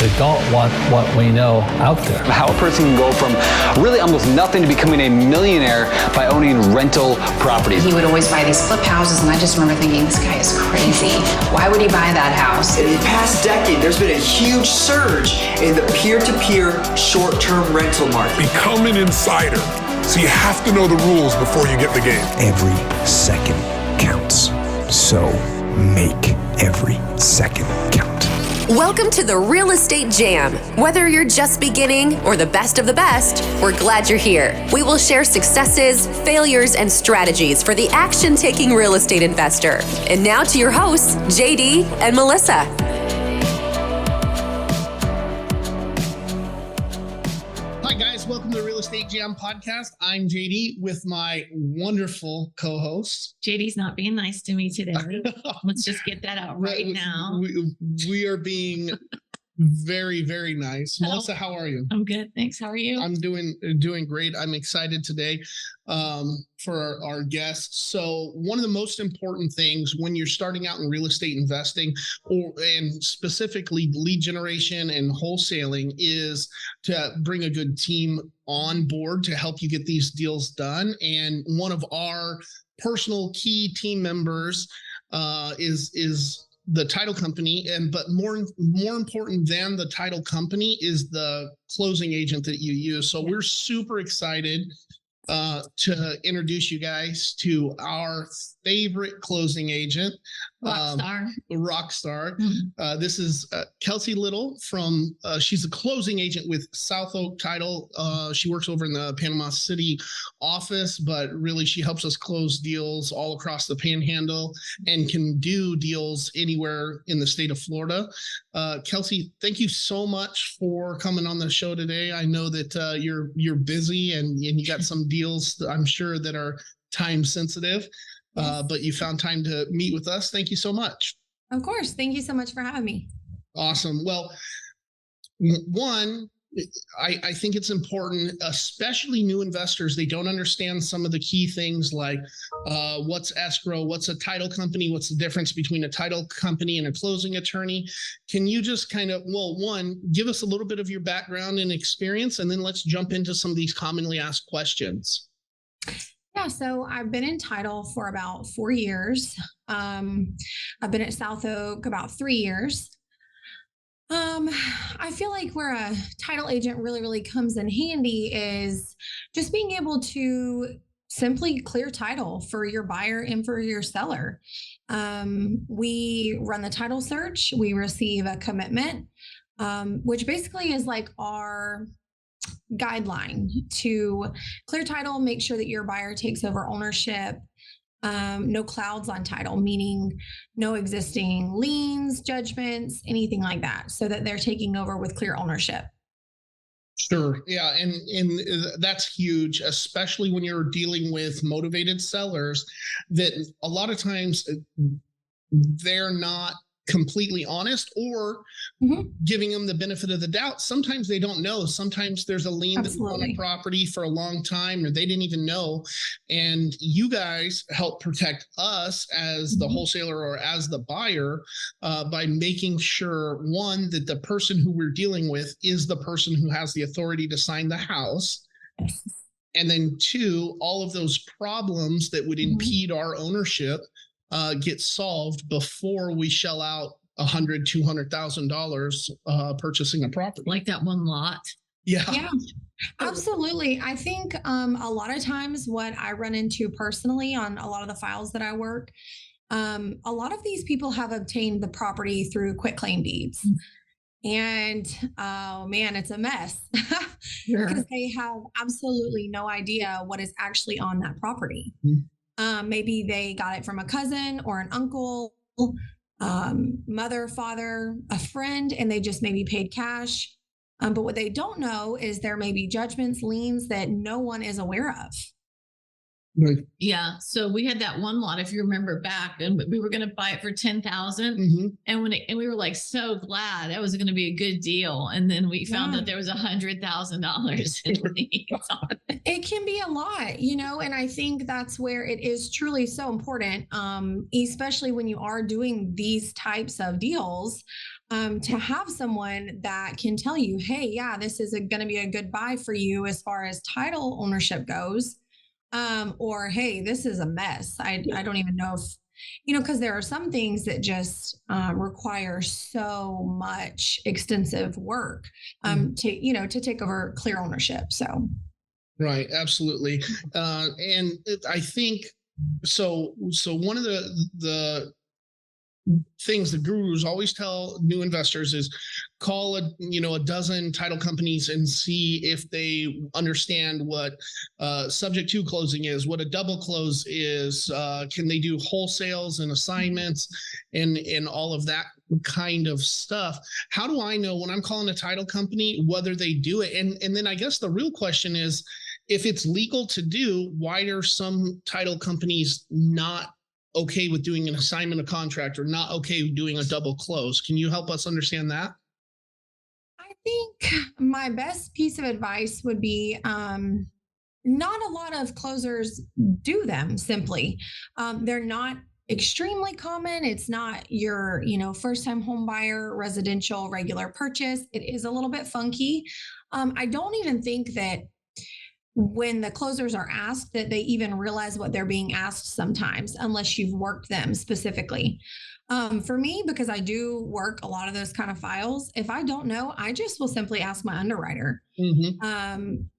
that don't want what we know out there. How a person can go from really almost nothing to becoming a millionaire by owning rental properties. He would always buy these flip houses, and I just remember thinking, this guy is crazy. Why would he buy that house? In the past decade, there's been a huge surge in the peer-to-peer short-term rental market. Become an insider. So you have to know the rules before you get the game. Every second counts. So make every second count. Welcome to the Real Estate Jam. Whether you're just beginning or the best of the best, we're glad you're here. We will share successes, failures, and strategies for the action-taking real estate investor. And now to your hosts, JD and Melissa. Hi guys, welcome to the Real Estate Jam podcast. I'm JD with my wonderful co-host. JD's not being nice to me today. Let's just get that out right now. We are being very, very nice. Melissa, how are you? I'm good. Thanks. How are you? I'm doing great. I'm excited today for our guests. So one of the most important things when you're starting out in real estate investing, and specifically lead generation and wholesaling, is to bring a good team on board to help you get these deals done. And one of our personal key team members is the title company, but more important than the title company is the closing agent that you use. So we're super excited to introduce you guys to our favorite closing agent, Rockstar. Mm-hmm. This is Kelsey Little from, she's a closing agent with South Oak Title. She works over in the Panama City office, but really she helps us close deals all across the Panhandle and can do deals anywhere in the state of Florida. Kelsey, thank you so much for coming on the show today. I know that you're busy and you got some deals, I'm sure, that are time sensitive. But you found time to meet with us. Thank you so much. Of course. Thank you so much for having me. Awesome. Well, one, I think it's important, especially new investors. They don't understand some of the key things like what's escrow, what's a title company, what's the difference between a title company and a closing attorney. Can you just kind of, one, give us a little bit of your background and experience, and then let's jump into some of these commonly asked questions. Yeah, so I've been in title for about 4 years. I've been at South Oak about 3 years. I feel like where a title agent really comes in handy is just being able to simply clear title for your buyer and for your seller. We run the title search. We receive a commitment, which basically is like our guideline to clear title, make sure that your buyer takes over ownership, no clouds on title, meaning no existing liens, judgments, anything like that, so that they're taking over with clear ownership. Sure. Yeah. And that's huge, especially when you're dealing with motivated sellers that a lot of times they're not completely honest or giving them the benefit of the doubt. Sometimes they don't know. Sometimes there's a lien that's on the property for a long time, or they didn't even know. And you guys help protect us as the wholesaler or as the buyer by making sure, one, that the person who we're dealing with is the person who has the authority to sign the house. And then two, all of those problems that would impede our ownership get solved before we shell out $100,000, $200,000 purchasing a property. Like that one lot. Yeah, absolutely. I think a lot of times what I run into personally on a lot of the files that I work, a lot of these people have obtained the property through quitclaim deeds. And oh man, it's a mess because they have absolutely no idea what is actually on that property. Maybe they got it from a cousin or an uncle, mother, father, a friend, and they just maybe paid cash. But what they don't know is there may be judgments, liens that no one is aware of. Right. Yeah. So we had that one lot, if you remember back, and we were going to buy it for $10,000. And we were like, so glad that was going to be a good deal. And then we found that there was $100,000 in liens on it. It can be a lot, you know, and I think that's where it is truly so important, especially when you are doing these types of deals. to have someone that can tell you, hey, yeah, this is going to be a good buy for you as far as title ownership goes. Or, hey, this is a mess. I don't even know if, because there are some things that just require so much extensive work to take over clear ownership. So. Right. Absolutely. And I think, so one of the things the gurus always tell new investors is call a dozen title companies and see if they understand what subject to closing is, what a double close is, can they do wholesales and assignments and all of that kind of stuff. How do I know when I'm calling a title company whether they do it? And then I guess the real question is, if it's legal to do, why are some title companies not okay with doing an assignment of contract or not okay with doing a double close? Can you help us understand that? I think my best piece of advice would be not a lot of closers do them simply. They're not extremely common. It's not your, first time home buyer, residential, regular purchase. It is a little bit funky. I don't even think that when the closers are asked that they even realize what they're being asked sometimes, unless you've worked them specifically. For me, because I do work a lot of those kind of files, if I don't know, I just will simply ask my underwriter.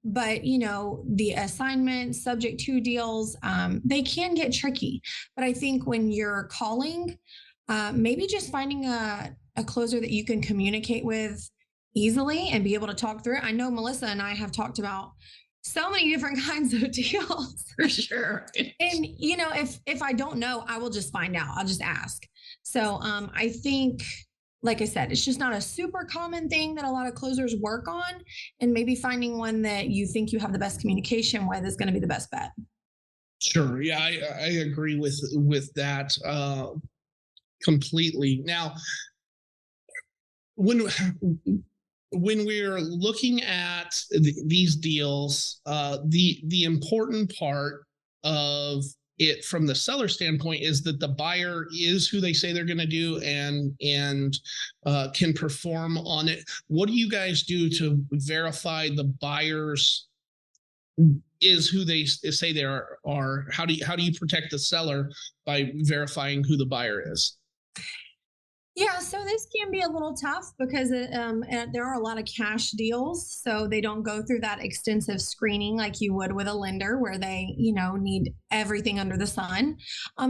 But the assignment subject to deals, they can get tricky. But I think when you're calling, maybe just finding a closer that you can communicate with easily and be able to talk through it. I know Melissa and I have talked about so many different kinds of deals. For sure. And if I don't know, I will just find out. I'll just ask. So I think, like I said, it's just not a super common thing that a lot of closers work on, and maybe finding one that you think you have the best communication with is going to be the best bet. Sure. Yeah, I agree with that completely. Now, when we're looking at these deals, the important part of it from the seller standpoint is that the buyer is who they say they're going to do and can perform on it. What do you guys do to verify the buyers is who they say they are? How do you protect the seller by verifying who the buyer is? Yeah, so this can be a little tough because there are a lot of cash deals, so they don't go through that extensive screening like you would with a lender where they, need everything under the sun.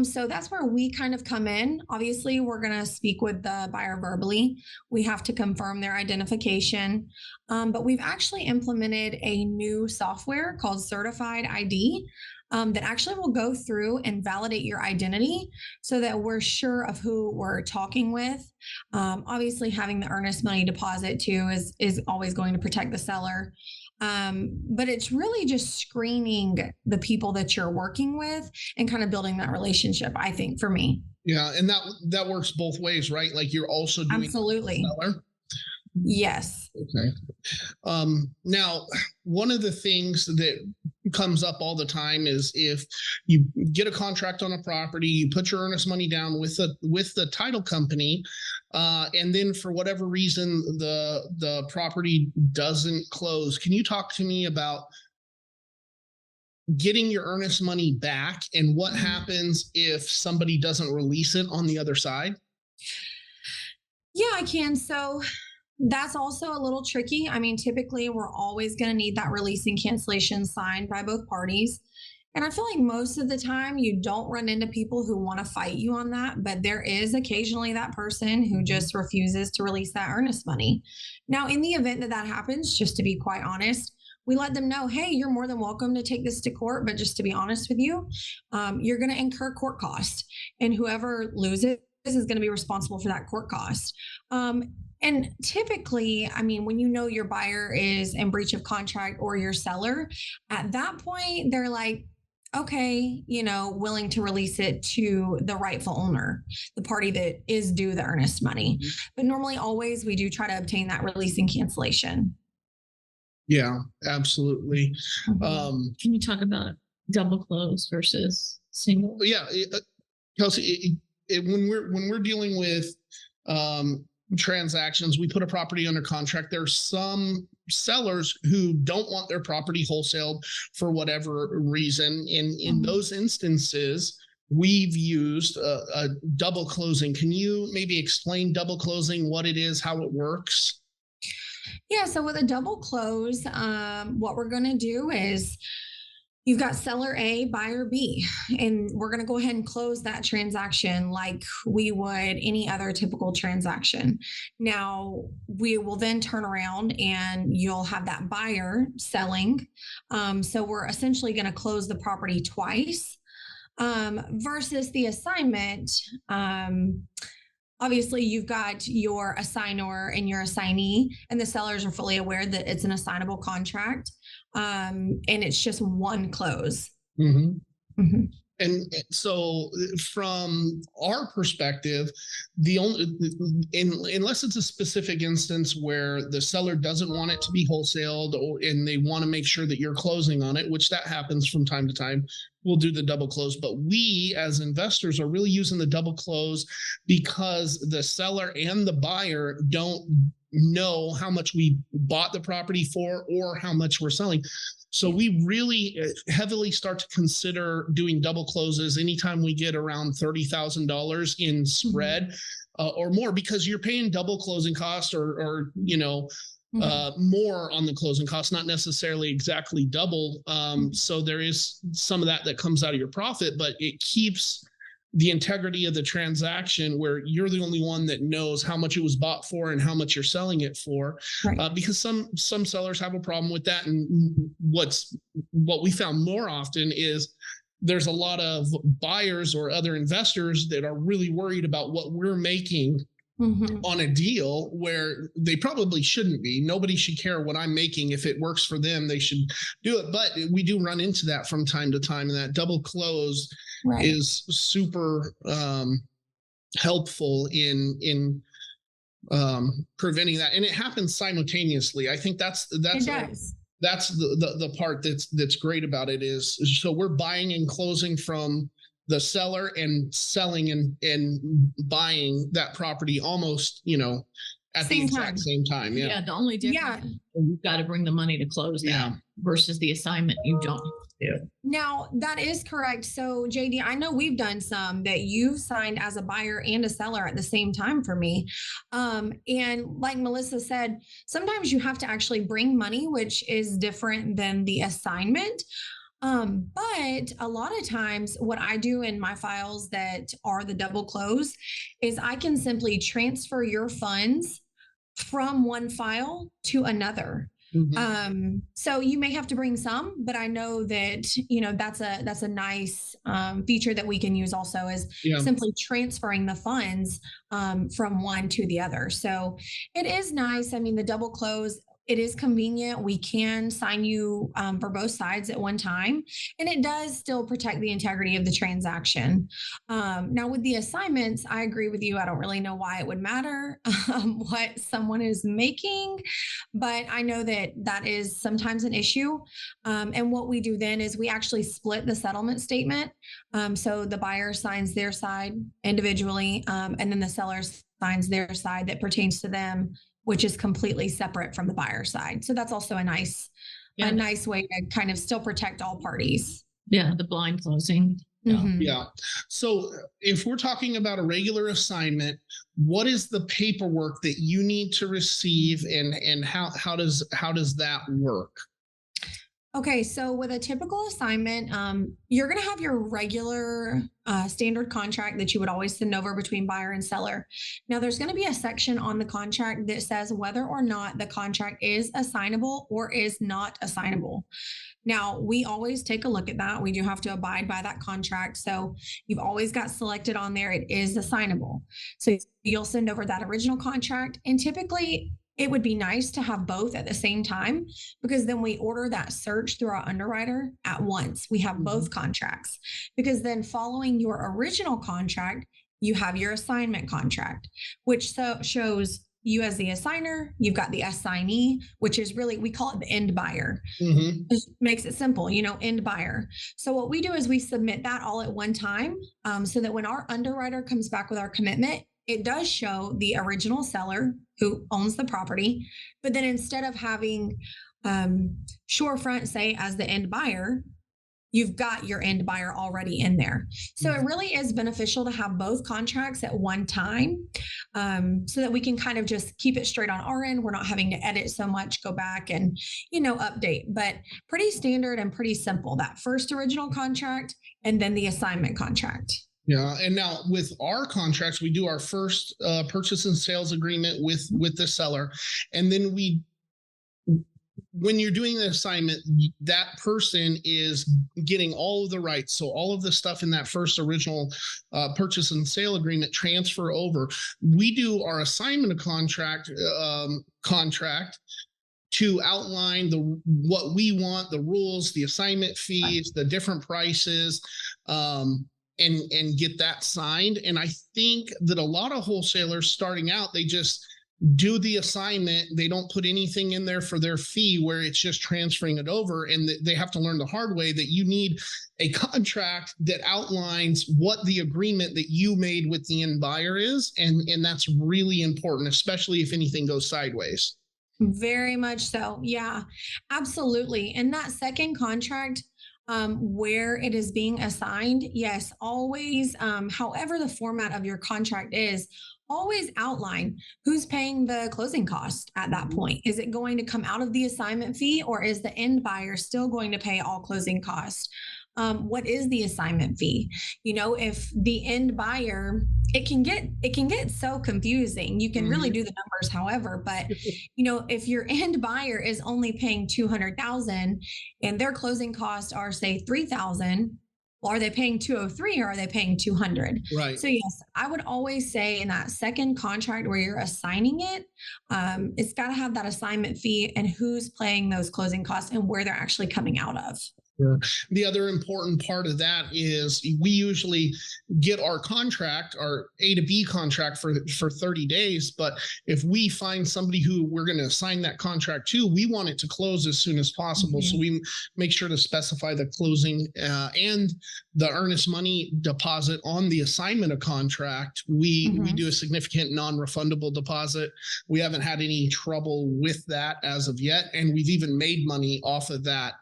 So that's where we kind of come in. Obviously, we're going to speak with the buyer verbally. We have to confirm their identification, but we've actually implemented a new software called Certified ID. That actually will go through and validate your identity so that we're sure of who we're talking with. Obviously, having the earnest money deposit too is always going to protect the seller. But it's really just screening the people that you're working with and kind of building that relationship, I think, for me. Yeah, and that works both ways, right? Like you're also doing absolutely. Seller. Yes. Okay. Now, one of the things that comes up all the time is if you get a contract on a property, you put your earnest money down with the title company, and then for whatever reason the property doesn't close. Can you talk to me about getting your earnest money back and what happens if somebody doesn't release it on the other side? Yeah, I can. So that's also a little tricky. I mean, typically we're always going to need that release and cancellation signed by both parties. And I feel like most of the time you don't run into people who want to fight you on that, but there is occasionally that person who just refuses to release that earnest money. Now, in the event that happens, just to be quite honest, we let them know, hey, you're more than welcome to take this to court, but just to be honest with you, you're going to incur court costs, and whoever loses is going to be responsible for that court cost. And typically, I mean, when your buyer is in breach of contract or your seller, at that point, they're like, okay, willing to release it to the rightful owner, the party that is due the earnest money. But normally, always, we do try to obtain that release and cancellation. Yeah, absolutely. Can you talk about double close versus single? Yeah, Kelsey, when we're dealing with transactions, we put a property under contract. There's some sellers who don't want their property wholesaled for whatever reason. In those instances, we've used a double closing. Can you maybe explain double closing, what it is, how it works? Yeah, so with a double close, what we're going to do is you've got seller A, buyer B, and we're going to go ahead and close that transaction like we would any other typical transaction. Now, we will then turn around and you'll have that buyer selling. So we're essentially going to close the property twice versus the assignment. Obviously, you've got your assignor and your assignee, and the sellers are fully aware that it's an assignable contract. And it's just one close. And so from our perspective, unless it's a specific instance where the seller doesn't want it to be wholesaled and they want to make sure that you're closing on it, which that happens from time to time, we'll do the double close. But we as investors are really using the double close because the seller and the buyer don't know how much we bought the property for or how much we're selling. So we really heavily start to consider doing double closes anytime we get around $30,000 in spread or more, because you're paying double closing costs or more on the closing costs, not necessarily exactly double. So there is some of that comes out of your profit, but it keeps the integrity of the transaction where you're the only one that knows how much it was bought for and how much you're selling it for. Right. Because some sellers have a problem with that. And what we found more often is there's a lot of buyers or other investors that are really worried about what we're making on a deal where they probably shouldn't be. Nobody should care what I'm making. If it works for them, they should do it. But we do run into that from time to time, and that double close is super helpful in preventing that. And it happens simultaneously. I think that's the part that's great about it is so we're buying and closing from the seller and selling and buying that property almost, at the exact same time. Yeah. The only difference is you've got to bring the money to close that versus the assignment you don't do. Now, that is correct. So, JD, I know we've done some that you've signed as a buyer and a seller at the same time for me. And like Melissa said, sometimes you have to actually bring money, which is different than the assignment. But a lot of times what I do in my files that are the double close is I can simply transfer your funds from one file to another. So you may have to bring some, but I know that, that's a nice feature that we can use also is simply transferring the funds from one to the other. So it is nice. I mean, the double close, it is convenient. We can sign you for both sides at one time, and it does still protect the integrity of the transaction. Now, with the assignments, I agree with you. I don't really know why it would matter what someone is making, but I know that is sometimes an issue. And what we do then is we actually split the settlement statement. So the buyer signs their side individually, and then the seller signs their side that pertains to them, which is completely separate from the buyer side. So that's also a nice way to kind of still protect all parties. Yeah, the blind closing. Yeah. So if we're talking about a regular assignment, what is the paperwork that you need to receive, and how does that work? Okay, so with a typical assignment, you're going to have your regular standard contract that you would always send over between buyer and seller. Now, there's going to be a section on the contract that says whether or not the contract is assignable or is not assignable. Now, we always take a look at that. We do have to abide by that contract. So you've always got selected on there, it is assignable. So you'll send over that original contract, and typically it would be nice to have both at the same time, because then we order that search through our underwriter at once. We have both contracts, because then following your original contract, you have your assignment contract, which shows you as the assigner, you've got the assignee, which is really, we call it the end buyer. Just makes it simple, end buyer. So what we do is we submit that all at one time, so that when our underwriter comes back with our commitment, it does show the original seller who owns the property. But then instead of having Shorefront say as the end buyer, you've got your end buyer already in there. So it really is beneficial to have both contracts at one time, so that we can kind of just keep it straight on our end. We're not having to edit so much, go back and, update, but pretty standard and pretty simple. That first original contract and then the assignment contract. Yeah. And now with our contracts, we do our first purchase and sales agreement with the seller. And then when you're doing the assignment, that person is getting all of the rights. So all of the stuff in that first original purchase and sale agreement transfer over. We do our assignment contract to outline what we want, the rules, the assignment fees, the different prices, and get that signed. And I think that a lot of wholesalers starting out, they just do the assignment. They don't put anything in there for their fee, where it's just transferring it over. And they have to learn the hard way that you need a contract that outlines what the agreement that you made with the end buyer is. And that's really important, especially if anything goes sideways. Very much so. Yeah, absolutely. And that second contract, where it is being assigned, yes, always, however the format of your contract is, always outline who's paying the closing cost at that point. Is it going to come out of the assignment fee, or is the end buyer still going to pay all closing costs? What is the assignment fee? If the end buyer, it can get so confusing. You can really do the numbers, however, but if your end buyer is only paying $200,000 and their closing costs are, say, $3,000, well, are they paying $203 or are they paying $200? Right. So yes, I would always say in that second contract where you're assigning it, it's got to have that assignment fee and who's paying those closing costs and where they're actually coming out of. Sure. The other important part of that is we usually get our contract, our A to B contract for 30 days. But if we find somebody who we're going to assign that contract to, we want it to close as soon as possible. So we make sure to specify the closing and the earnest money deposit on the assignment of contract. We do a significant non-refundable deposit. We haven't had any trouble with that as of yet. And we've even made money off of that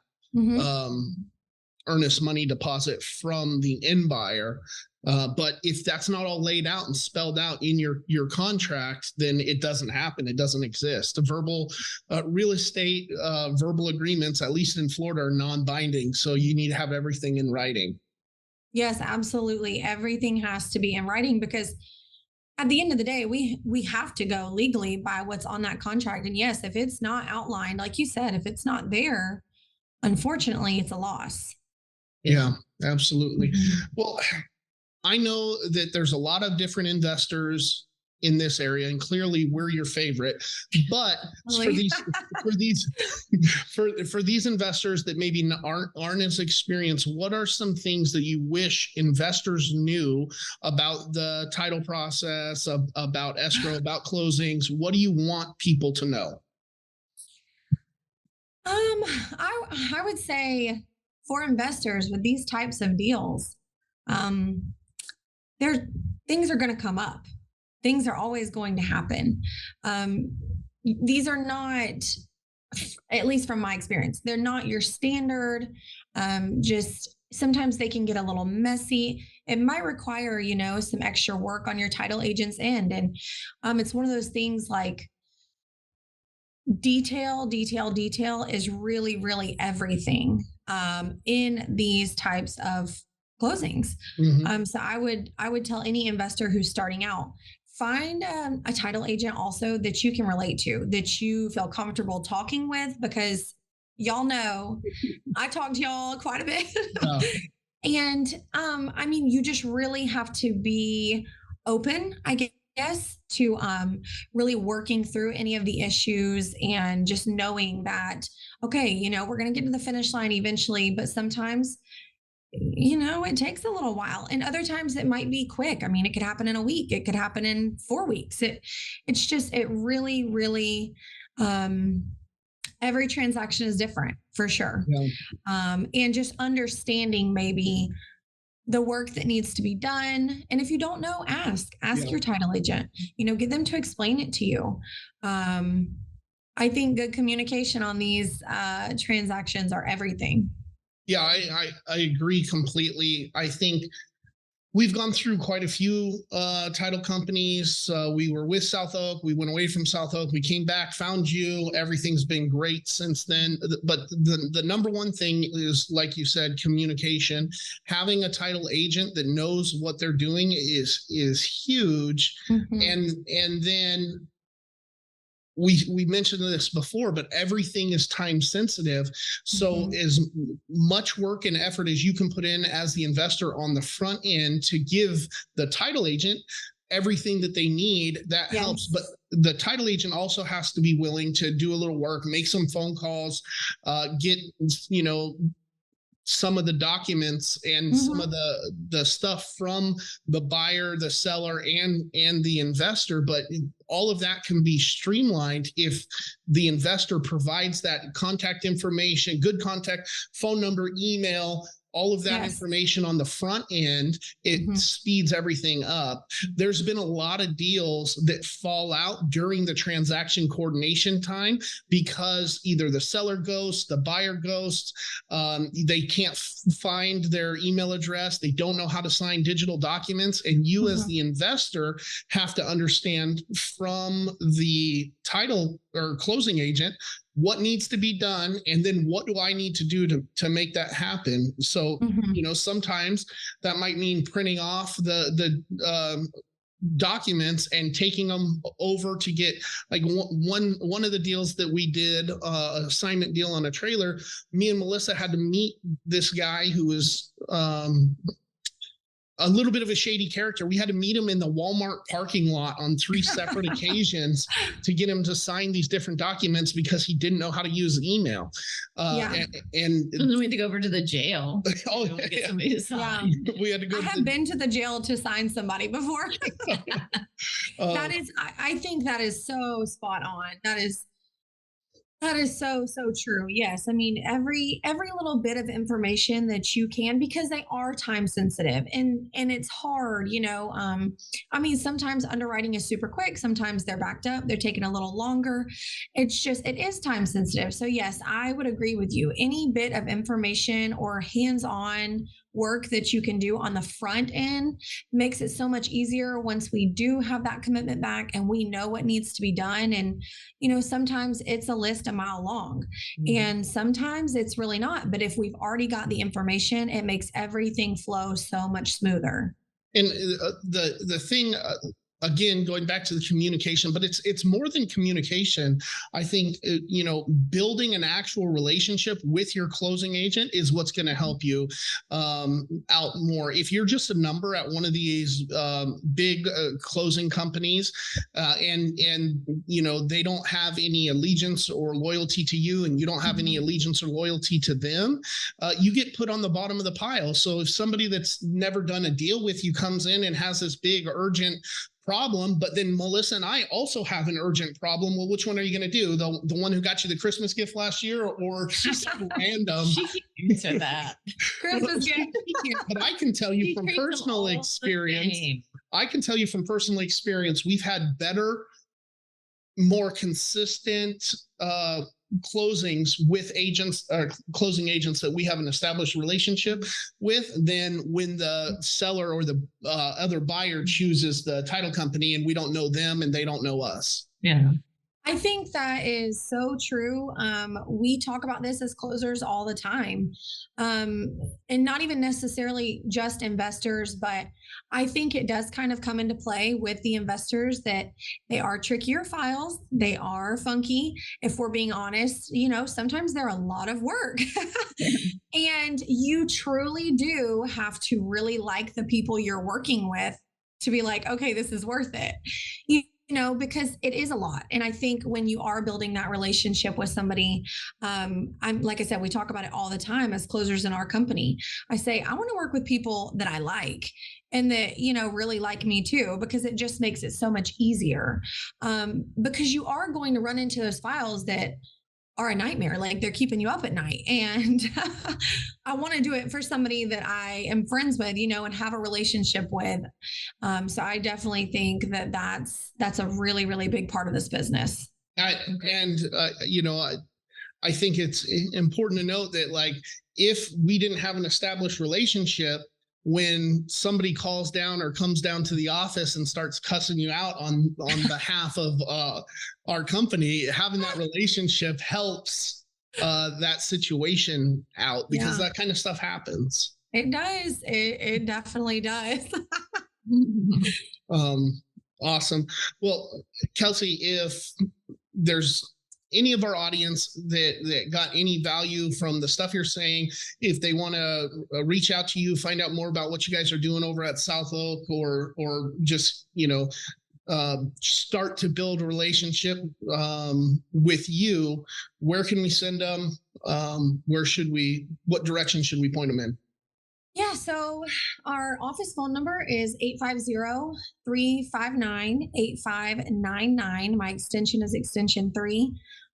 earnest money deposit from the end buyer. But if that's not all laid out and spelled out in your contract, then it doesn't happen. It doesn't exist. The verbal real estate verbal agreements, at least in Florida, are non-binding. So you need to have everything in writing. Yes, absolutely. Everything has to be in writing, because at the end of the day, we have to go legally by what's on that contract. And yes, if it's not outlined, like you said, if it's not there, unfortunately, it's a loss. Yeah, absolutely. Well, I know that there's a lot of different investors in this area, and clearly we're your favorite. But for these investors that maybe aren't as experienced, what are some things that you wish investors knew about the title process, about escrow, about closings? What do you want people to know? I would say for investors with these types of deals, things are going to come up. Things are always going to happen. These are not, at least from my experience, they're not your standard. Just sometimes they can get a little messy. It might require, some extra work on your title agent's end. And it's one of those things like, detail is really, really everything in these types of closings. So I would tell any investor who's starting out, find a title agent also that you can relate to, that you feel comfortable talking with, because y'all know I talk to y'all quite a bit. And you just really have to be open, I guess, to really working through any of the issues, and just knowing that, okay, we're going to get to the finish line eventually, but sometimes, it takes a little while, and other times it might be quick. It could happen in a week. It could happen in 4 weeks. It really, really, every transaction is different for sure. Yeah. And just understanding maybe the work that needs to be done. And if you don't know, ask your title agent, get them to explain it to you. I think good communication on these transactions are everything. Yeah, I agree completely. I think we've gone through quite a few title companies. We were with South Oak. We went away from South Oak. We came back, found you. Everything's been great since then. But the number one thing is, like you said, communication. Having a title agent that knows what they're doing is huge. And then we mentioned this before, but everything is time sensitive. So as much work and effort as you can put in as the investor on the front end to give the title agent everything that they need, that helps. But the title agent also has to be willing to do a little work, make some phone calls, get, some of the documents and some of the stuff from the buyer, the seller, and the investor. But all of that can be streamlined if the investor provides that contact information, good contact, phone number, email, all of that information on the front end. It speeds everything up. There's been a lot of deals that fall out during the transaction coordination time because either the seller ghosts, the buyer ghosts, they can't find their email address, they don't know how to sign digital documents, and you as the investor have to understand from the title or closing agent what needs to be done, and then what do I need to do to make that happen. So sometimes that might mean printing off the documents and taking them over to get, like, one of the deals that we did, assignment deal on a trailer. Me and Melissa had to meet this guy who was a little bit of a shady character. We had to meet him in the Walmart parking lot on 3 separate occasions to get him to sign these different documents because he didn't know how to use email. And then we had to go over to the jail. Get somebody to sign. We had to go. I have been to the jail to sign somebody before. That is, I think that is so spot on. That is so true. Yes. I mean, every little bit of information that you can, because they are time sensitive and it's hard, I mean, sometimes underwriting is super quick. Sometimes they're backed up. They're taking a little longer. It is time sensitive. So yes, I would agree with you. Any bit of information or hands-on work that you can do on the front end makes it so much easier once we do have that commitment back and we know what needs to be done. And, sometimes it's a list a mile long and sometimes it's really not. But if we've already got the information, it makes everything flow so much smoother. And the thing, again, going back to the communication, but it's more than communication. I think, building an actual relationship with your closing agent is what's going to help you out more. If you're just a number at one of these big closing companies and they don't have any allegiance or loyalty to you, and you don't have any allegiance or loyalty to them, you get put on the bottom of the pile. So if somebody that's never done a deal with you comes in and has this big urgent problem, but then Melissa and I also have an urgent problem. Well, which one are you going to do? The one who got you the Christmas gift last year, or just random? She said that. Christmas gift. But I can tell you from personal experience. We've had better, more consistent closings with agents, closing agents that we have an established relationship with, than when the seller or the other buyer chooses the title company and we don't know them and they don't know us. Yeah. I think that is so true. We talk about this as closers all the time, and not even necessarily just investors, but I think it does kind of come into play with the investors that they are trickier files. They are funky. If we're being honest, sometimes they're a lot of work and you truly do have to really like the people you're working with to be like, okay, this is worth it. Because it is a lot. And I think when you are building that relationship with somebody, like I said, we talk about it all the time as closers in our company. I say, I want to work with people that I like and that, really like me too, because it just makes it so much easier. Because you are going to run into those files that are a nightmare. Like they're keeping you up at night. And I want to do it for somebody that I am friends with, and have a relationship with. So I definitely think that that's a really, really big part of this business. I think it's important to note that, like, if we didn't have an established relationship, when somebody calls down or comes down to the office and starts cussing you out on behalf of our company, having that relationship helps that situation out, because that kind of stuff happens. It does. It definitely does. Awesome. Well, Kelsey, if there's any of our audience that got any value from the stuff you're saying, if they want to reach out to you, find out more about what you guys are doing over at South Oak, or just, start to build a relationship with you, where can we send them? What direction should we point them in? Yeah, so our office phone number is 850-359-8599. My extension is extension 3.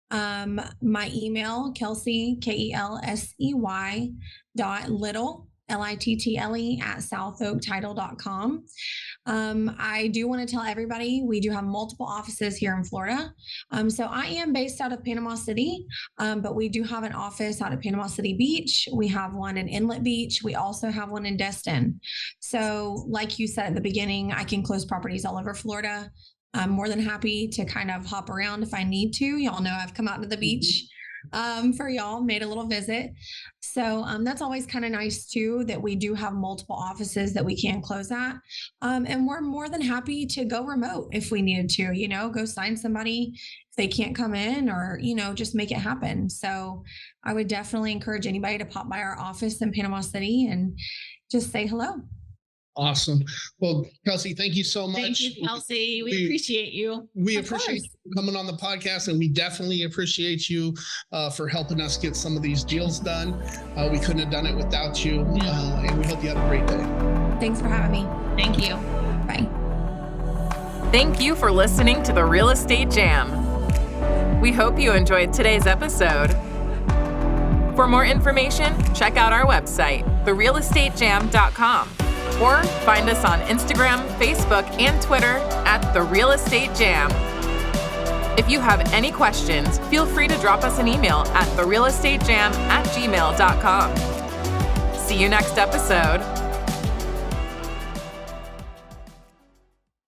My email, Kelsey, KELSEY .little, LITTLE @southoaktitle.com. I do want to tell everybody we do have multiple offices here in Florida. So I am based out of Panama City, but we do have an office out of Panama City Beach. We have one in Inlet Beach. We also have one in Destin. So like you said at the beginning, I can close properties all over Florida. I'm more than happy to kind of hop around if I need to. Y'all know I've come out to the beach for y'all, made a little visit. So that's always kind of nice too, that we do have multiple offices that we can close at. And we're more than happy to go remote if we needed to, go sign somebody if they can't come in, or, just make it happen. So I would definitely encourage anybody to pop by our office in Panama City and just say hello. Awesome. Well, Kelsey, thank you so much. Thank you, Kelsey. We appreciate you. We appreciate you coming on the podcast, and we definitely appreciate you for helping us get some of these deals done. We couldn't have done it without you, and we hope you have a great day. Thanks for having me. Thank you. Bye. Thank you for listening to the Real Estate Jam. We hope you enjoyed today's episode. For more information, check out our website, therealestatejam.com. Or find us on Instagram, Facebook, and Twitter at The Real Estate Jam. If you have any questions, feel free to drop us an email at therealestatejam@gmail.com. See you next episode.